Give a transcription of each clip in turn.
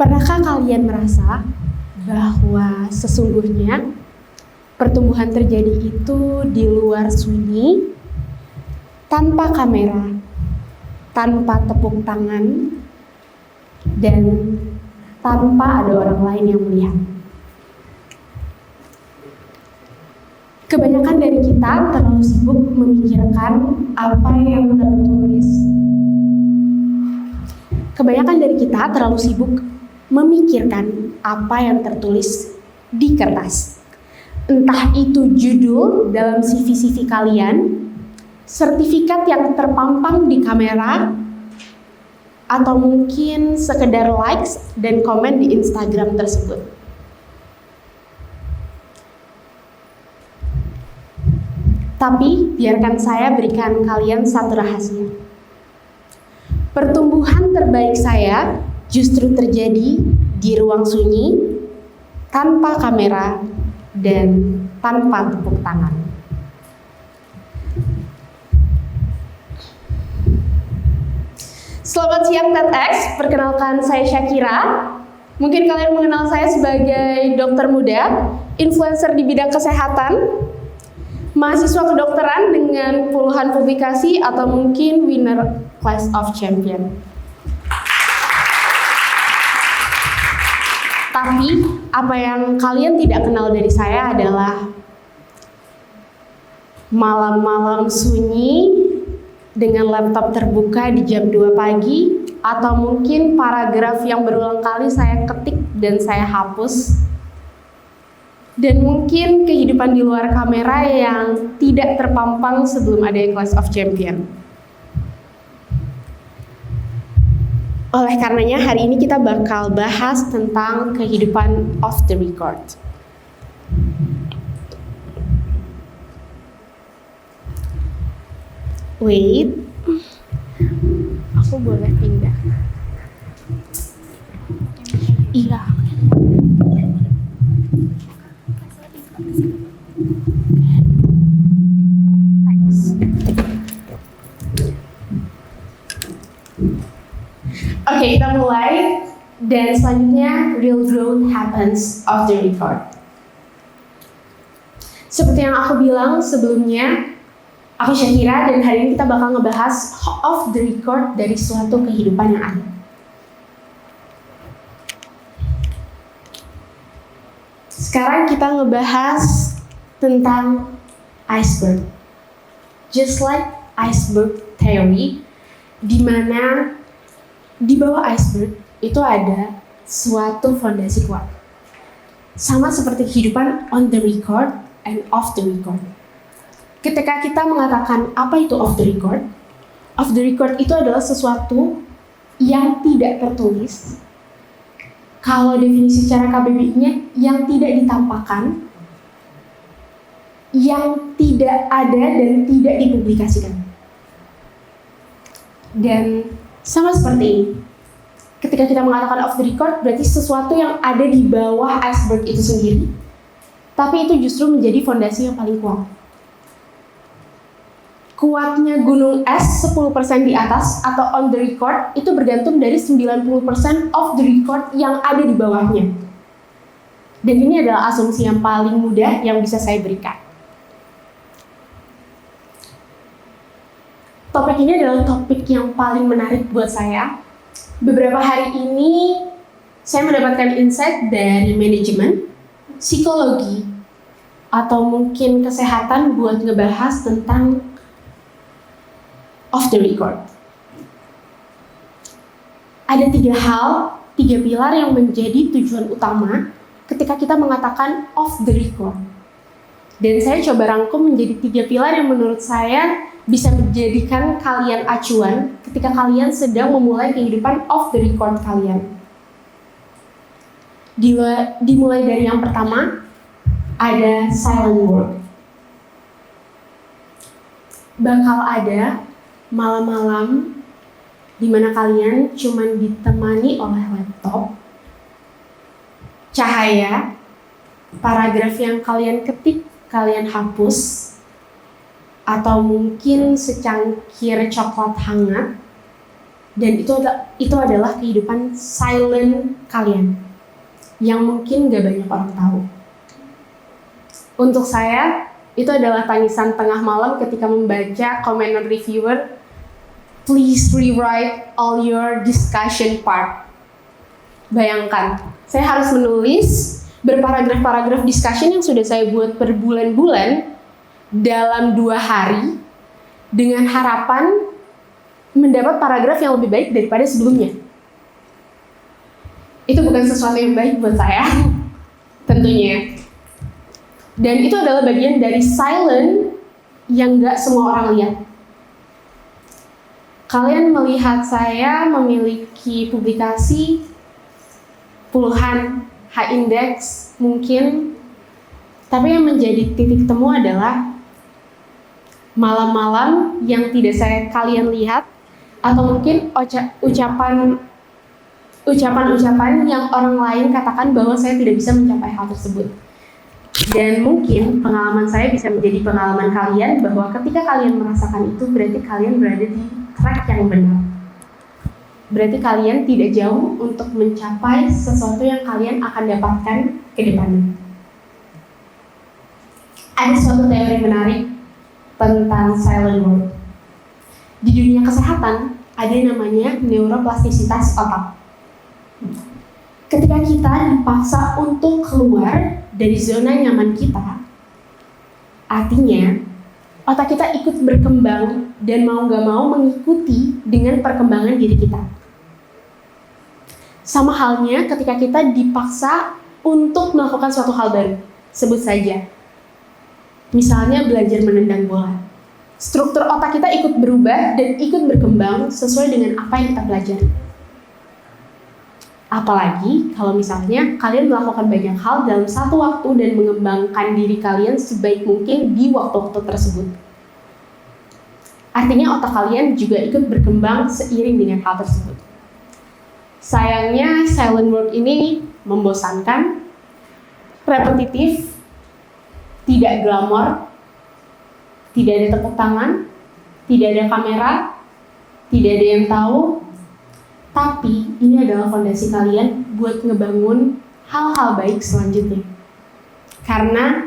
Pernahkah kalian merasa bahwa sesungguhnya pertumbuhan terjadi itu di luar sunyi, tanpa kamera, tanpa tepuk tangan, dan tanpa ada orang lain yang melihat? Kebanyakan dari kita terlalu sibuk memikirkan apa yang tertulis. Kebanyakan dari kita terlalu sibuk memikirkan apa yang tertulis di kertas. Entah itu judul dalam CV-CV kalian, sertifikat yang terpampang di kamera, atau mungkin sekedar likes dan komen di Instagram tersebut. Tapi biarkan saya berikan kalian satu rahasia. Pertumbuhan terbaik saya justru terjadi di ruang sunyi, tanpa kamera dan tanpa tepuk tangan. Selamat siang TEDx, perkenalkan saya Syakira. Mungkin kalian mengenal saya sebagai dokter muda, influencer di bidang kesehatan, mahasiswa kedokteran dengan puluhan publikasi, atau mungkin winner Class of Champion. Tapi apa yang kalian tidak kenal dari saya adalah malam-malam sunyi dengan laptop terbuka di jam 2 pagi, atau mungkin paragraf yang berulang kali saya ketik dan saya hapus, dan mungkin kehidupan di luar kamera yang tidak terpampang sebelum ada Class of Champion. Oleh karenanya hari ini kita bakal bahas tentang kehidupan off the record. Wait, aku boleh pindah? Iya. Oke, kita mulai. Dan selanjutnya, real growth happens off the record. Seperti yang aku bilang sebelumnya, aku Syakira, dan hari ini kita bakal ngebahas off the record dari suatu kehidupan yang ada. Sekarang kita ngebahas tentang iceberg. Just like iceberg theory, di mana di bawah iceberg itu ada suatu fondasi kuat. Sama seperti kehidupan on the record and off the record. Ketika kita mengatakan apa itu off the record itu adalah sesuatu yang tidak tertulis. Kalau definisi secara KBBI-nya, yang tidak ditampakkan, yang tidak ada dan tidak dipublikasikan. Dan sama seperti ini, ketika kita mengatakan off the record, berarti sesuatu yang ada di bawah iceberg itu sendiri, tapi itu justru menjadi fondasi yang paling kuat. Kuatnya gunung es 10% di atas atau on the record itu bergantung dari 90% off the record yang ada di bawahnya. Dan ini adalah asumsi yang paling mudah yang bisa saya berikan. Topik ini adalah topik yang paling menarik buat saya. Beberapa hari ini saya mendapatkan insight dari manajemen, psikologi, atau mungkin kesehatan buat ngebahas tentang off the record. Ada 3 pilar yang menjadi tujuan utama ketika kita mengatakan off the record. Dan saya coba rangkum menjadi 3 pilar yang menurut saya bisa menjadikan kalian acuan ketika kalian sedang memulai kehidupan off the record kalian. Dimulai dari yang pertama, ada silent work. Bakal ada malam-malam di mana kalian cuman ditemani oleh laptop, cahaya, paragraf yang kalian ketik, kalian hapus, atau mungkin secangkir coklat hangat Dan itu adalah kehidupan silent kalian yang mungkin gak banyak orang tahu. Untuk saya, itu adalah tangisan tengah malam ketika membaca comment reviewer, please rewrite all your discussion part. Bayangkan, saya harus menulis berparagraf-paragraf discussion yang sudah saya buat per bulan-bulan dalam 2 hari dengan harapan mendapat paragraf yang lebih baik daripada sebelumnya. Itu bukan sesuatu yang baik buat saya, tentunya. Dan itu adalah bagian dari silent yang gak semua orang lihat. Kalian melihat saya memiliki publikasi puluhan high index mungkin, tapi yang menjadi titik temu adalah malam-malam yang tidak kalian lihat, atau mungkin ucapan-ucapan yang orang lain katakan bahwa saya tidak bisa mencapai hal tersebut. Dan mungkin pengalaman saya bisa menjadi pengalaman kalian, bahwa ketika kalian merasakan itu berarti kalian berada di track yang benar. Berarti kalian tidak jauh untuk mencapai sesuatu yang kalian akan dapatkan ke depannya. Ada suatu teori menarik tentang silent world. Di dunia kesehatan ada yang namanya neuroplastisitas otak. Ketika kita dipaksa untuk keluar dari zona nyaman kita, artinya otak kita ikut berkembang dan mau gak mau mengikuti dengan perkembangan diri kita. Sama halnya ketika kita dipaksa untuk melakukan suatu hal baru. Sebut saja, misalnya belajar menendang bola. Struktur otak kita ikut berubah dan ikut berkembang sesuai dengan apa yang kita pelajari. Apalagi kalau misalnya kalian melakukan banyak hal dalam satu waktu dan mengembangkan diri kalian sebaik mungkin di waktu-waktu tersebut. Artinya otak kalian juga ikut berkembang seiring dengan hal tersebut. Sayangnya silent world ini membosankan, repetitif, tidak glamor, tidak ada tepuk tangan, tidak ada kamera, tidak ada yang tahu. Tapi ini adalah fondasi kalian buat ngebangun hal-hal baik selanjutnya. Karena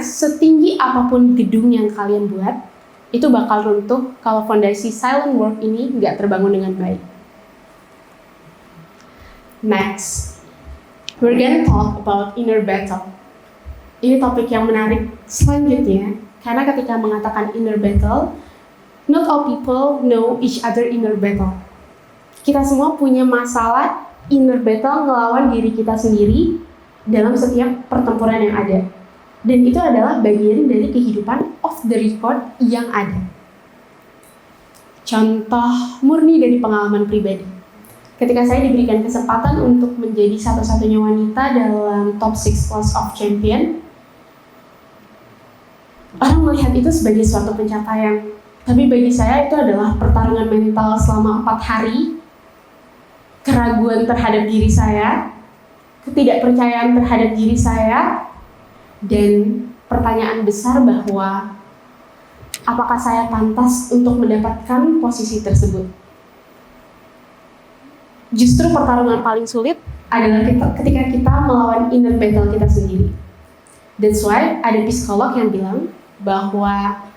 setinggi apapun gedung yang kalian buat, itu bakal runtuh kalau fondasi silent world ini nggak terbangun dengan baik. Next, we're gonna talk about inner battle. Ini topik yang menarik selanjutnya, karena ketika mengatakan inner battle, not all people know each other inner battle. Kita semua punya masalah inner battle ngelawan diri kita sendiri dalam setiap pertempuran yang ada. Dan itu adalah bagian dari kehidupan off the record yang ada. Contoh murni dari pengalaman pribadi. Ketika saya diberikan kesempatan untuk menjadi satu-satunya wanita dalam top 6 Class of Champion, orang melihat itu sebagai suatu pencapaian. Tapi bagi saya itu adalah pertarungan mental selama 4 hari, keraguan terhadap diri saya, ketidakpercayaan terhadap diri saya, dan pertanyaan besar bahwa apakah saya pantas untuk mendapatkan posisi tersebut. Justru pertarungan paling sulit adalah ketika kita melawan inner battle kita sendiri. That's why ada psikolog yang bilang bahwa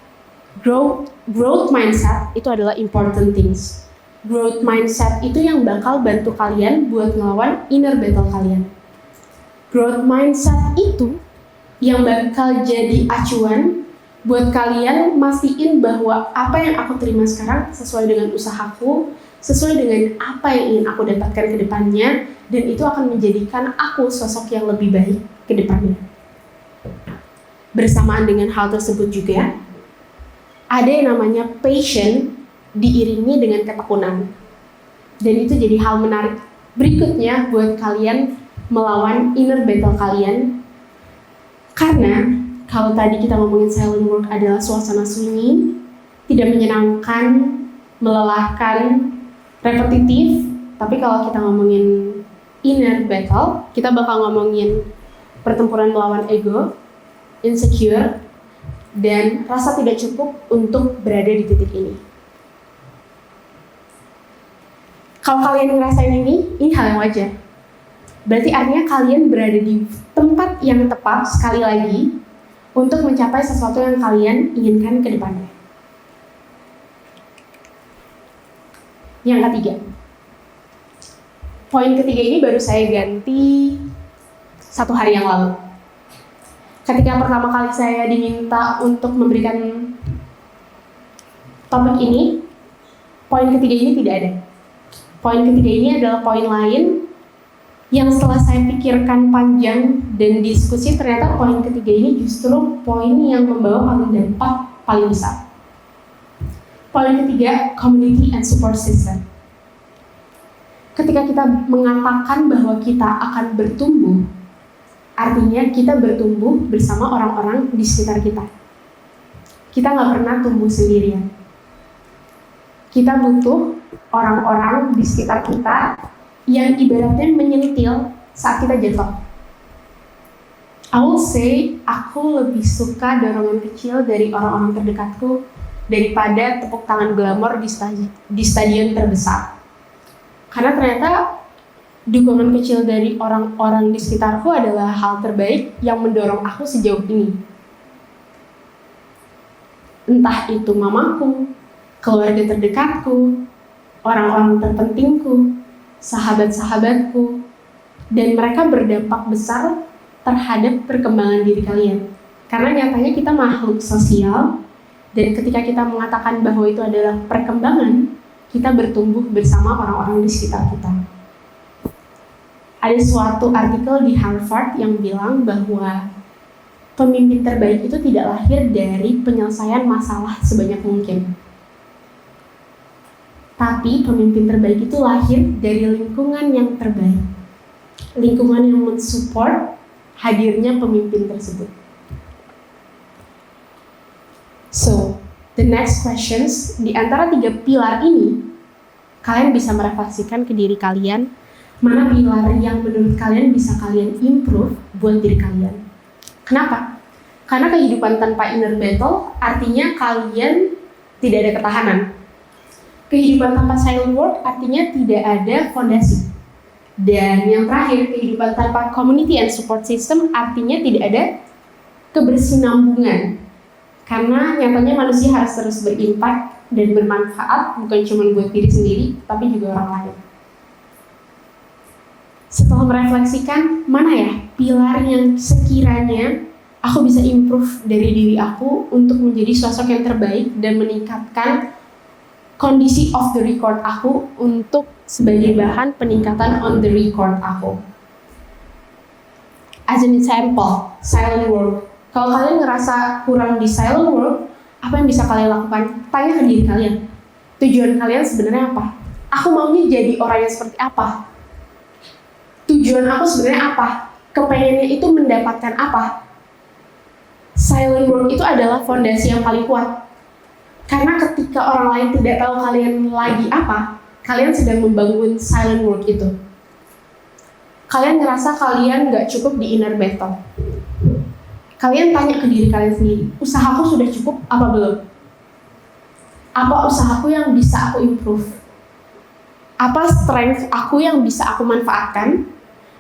growth mindset itu adalah important things. Growth mindset itu yang bakal bantu kalian buat ngelawan inner battle kalian. Growth mindset itu yang bakal jadi acuan buat kalian mastiin bahwa apa yang aku terima sekarang sesuai dengan usahaku, sesuai dengan apa yang ingin aku dapatkan ke depannya, dan itu akan menjadikan aku sosok yang lebih baik ke depannya. Bersamaan dengan hal tersebut juga, ada yang namanya passion diiringi dengan ketekunan. Dan itu jadi hal menarik berikutnya buat kalian melawan inner battle kalian. Karena kalau tadi kita ngomongin silent world adalah suasana sunyi, tidak menyenangkan, melelahkan, repetitif. Tapi kalau kita ngomongin inner battle, kita bakal ngomongin pertempuran melawan ego, insecure, dan rasa tidak cukup untuk berada di titik ini. Kalau kalian ngerasain ini hal yang wajar. Berarti artinya kalian berada di tempat yang tepat sekali lagi untuk mencapai sesuatu yang kalian inginkan ke depannya. Yang ketiga. Poin ketiga ini baru saya ganti 1 hari yang lalu. Ketika pertama kali saya diminta untuk memberikan topik ini, poin ketiga ini tidak ada. Poin ketiga ini adalah poin lain yang setelah saya pikirkan panjang dan diskusi, ternyata poin ketiga ini justru poin yang membawa paling dampak paling besar. Poin ketiga, community and support system. Ketika kita mengatakan bahwa kita akan bertumbuh, artinya kita bertumbuh bersama orang-orang di sekitar kita. Kita nggak pernah tumbuh sendirian. Kita butuh orang-orang di sekitar kita yang ibaratnya menyentil saat kita jatuh. I will say, aku lebih suka dorongan kecil dari orang-orang terdekatku daripada tepuk tangan glamor di stadion terbesar. Karena ternyata dukungan kecil dari orang-orang di sekitarku adalah hal terbaik yang mendorong aku sejauh ini. Entah itu mamaku, keluarga terdekatku, orang-orang terpentingku, sahabat-sahabatku, dan mereka berdampak besar terhadap perkembangan diri kalian. Karena nyatanya kita makhluk sosial, dan ketika kita mengatakan bahwa itu adalah perkembangan, kita bertumbuh bersama orang-orang di sekitar kita. Ada suatu artikel di Harvard yang bilang bahwa pemimpin terbaik itu tidak lahir dari penyelesaian masalah sebanyak mungkin. Tapi pemimpin terbaik itu lahir dari lingkungan yang terbaik. Lingkungan yang mensupport hadirnya pemimpin tersebut. So, the next questions, di antara 3 pilar ini, kalian bisa merefleksikan ke diri kalian, mana pilar yang menurut kalian bisa kalian improve buat diri kalian. Kenapa? Karena kehidupan tanpa inner battle artinya kalian tidak ada ketahanan. Kehidupan tanpa silent work artinya tidak ada fondasi. Dan yang terakhir, kehidupan tanpa community and support system artinya tidak ada kebersinambungan. Karena nyatanya manusia harus terus berimpak dan bermanfaat bukan cuma buat diri sendiri, tapi juga orang lain. Setelah merefleksikan, mana ya pilar yang sekiranya aku bisa improve dari diri aku untuk menjadi sosok yang terbaik dan meningkatkan kondisi off the record aku untuk sebagai bahan peningkatan on the record aku. As an example, silent work. Kalau kalian ngerasa kurang di silent work, apa yang bisa kalian lakukan? Tanya ke diri kalian. Tujuan kalian sebenarnya apa? Aku maunya jadi orang yang seperti apa? Tujuan aku sebenarnya apa? Kepengennya itu mendapatkan apa? Silent work itu adalah fondasi yang paling kuat. Karena ketika orang lain tidak tahu kalian lagi apa, kalian sedang membangun silent work itu. Kalian ngerasa kalian gak cukup di inner battle. Kalian tanya ke diri kalian sendiri, usahaku sudah cukup apa belum? Apa usahaku yang bisa aku improve? Apa strength aku yang bisa aku manfaatkan?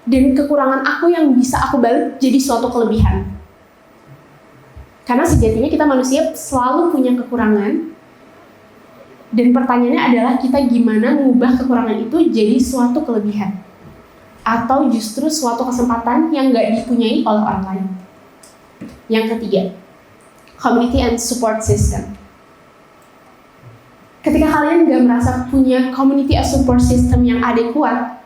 Dan kekurangan aku yang bisa aku balik jadi suatu kelebihan. Karena sejatinya kita manusia selalu punya kekurangan. Dan pertanyaannya adalah kita gimana mengubah kekurangan itu jadi suatu kelebihan. Atau justru suatu kesempatan yang gak dipunyai oleh orang lain. Yang ketiga, community and support system. Ketika kalian gak merasa punya community and support system yang adekuat,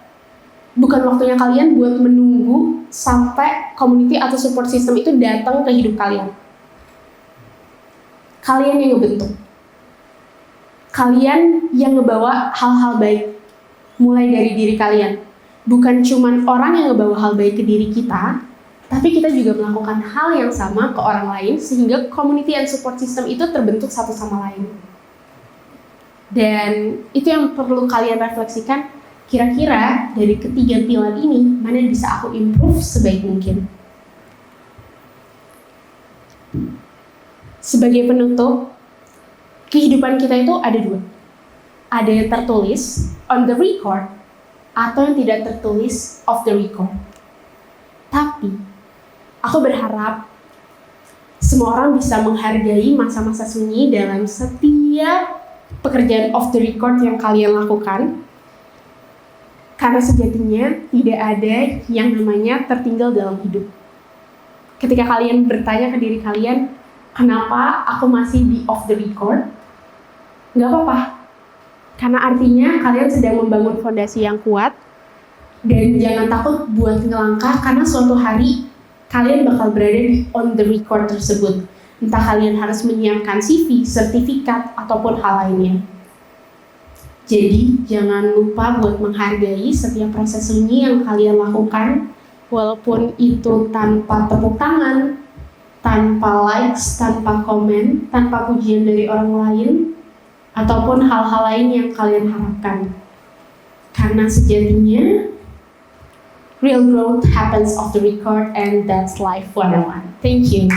bukan waktunya kalian buat menunggu sampai community atau support system itu datang ke hidup kalian. Kalian yang ngebentuk. Kalian yang ngebawa hal-hal baik. Mulai dari diri kalian. Bukan cuman orang yang ngebawa hal baik ke diri kita, tapi kita juga melakukan hal yang sama ke orang lain sehingga community and support system itu terbentuk satu sama lain. Dan itu yang perlu kalian refleksikan, kira-kira dari ketiga pilar ini mana yang bisa aku improve sebaik mungkin. Sebagai penutup, kehidupan kita itu ada 2. Ada yang tertulis on the record atau yang tidak tertulis off the record. Tapi aku berharap semua orang bisa menghargai masa-masa sunyi dalam setiap pekerjaan off the record yang kalian lakukan. Karena sejatinya tidak ada yang namanya tertinggal dalam hidup. Ketika kalian bertanya ke diri kalian, kenapa aku masih di off the record? Gak apa-apa. Karena artinya kalian sedang membangun fondasi yang kuat. Dan jangan takut buat ngelangkah, karena suatu hari kalian bakal berada di on the record tersebut. Entah kalian harus menyiapkan CV, sertifikat, ataupun hal lainnya. Jadi jangan lupa buat menghargai setiap proses sunyi yang kalian lakukan, walaupun itu tanpa tepuk tangan, tanpa likes, tanpa komen, tanpa pujian dari orang lain, ataupun hal-hal lain yang kalian harapkan. Karena sejatinya real growth happens off the record, and that's life 101. Thank you.